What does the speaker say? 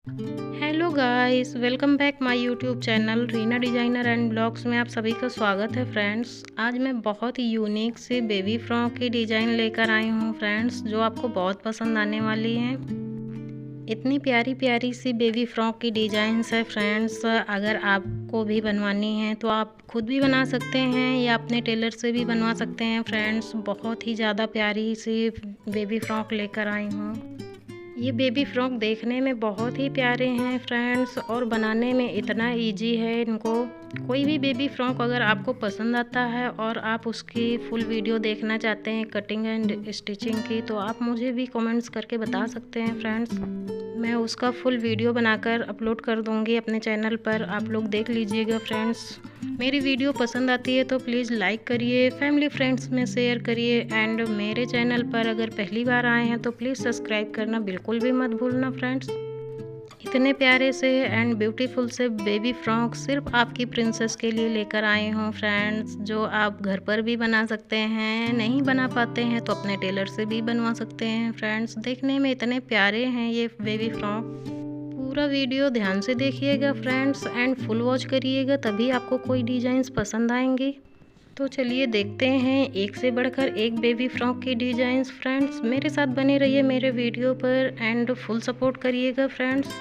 Hello guys, welcome back my YouTube channel Reena designer and blogs में आप सभी का स्वागत है फ्रेंड्स। आज मैं बहुत ही यूनिक से बेबी फ्रॉक की डिज़ाइन लेकर आई हूँ फ्रेंड्स, जो आपको बहुत पसंद आने वाली हैं। इतनी प्यारी प्यारी सी बेबी फ्रॉक की डिज़ाइंस है फ्रेंड्स। अगर आपको भी बनवानी है तो आप खुद भी बना सकते हैं या अपने टेलर से भी बनवा सकते हैं फ्रेंड्स। बहुत ही ज़्यादा प्यारी सी बेबी फ्रॉक लेकर आई हूँ। ये बेबी फ्रॉक देखने में बहुत ही प्यारे हैं फ्रेंड्स, और बनाने में इतना इजी है इनको। कोई भी बेबी फ्रॉक अगर आपको पसंद आता है और आप उसकी फुल वीडियो देखना चाहते हैं कटिंग एंड स्टिचिंग की, तो आप मुझे भी कमेंट्स करके बता सकते हैं फ्रेंड्स। मैं उसका फुल वीडियो बनाकर अपलोड कर दूंगी अपने चैनल पर, आप लोग देख लीजिएगा फ्रेंड्स। मेरी वीडियो पसंद आती है तो प्लीज़ लाइक करिए, फैमिली फ्रेंड्स में शेयर करिए, एंड मेरे चैनल पर अगर पहली बार आए हैं तो प्लीज़ सब्सक्राइब करना बिल्कुल भी मत भूलना फ्रेंड्स। इतने प्यारे से एंड ब्यूटीफुल से बेबी फ्रॉक सिर्फ आपकी प्रिंसेस के लिए लेकर आए हूँ फ्रेंड्स, जो आप घर पर भी बना सकते हैं। नहीं बना पाते हैं तो अपने टेलर से भी बनवा सकते हैं फ्रेंड्स। देखने में इतने प्यारे हैं ये बेबी फ्रॉक। पूरा वीडियो ध्यान से देखिएगा फ्रेंड्स एंड फुल वॉच करिएगा, तभी आपको कोई डिज़ाइंस पसंद आएंगी। तो चलिए देखते हैं एक से बढ़कर एक बेबी फ्रॉक की डिज़ाइंस फ्रेंड्स। मेरे साथ बने रहिए मेरे वीडियो पर एंड फुल सपोर्ट करिएगा फ्रेंड्स।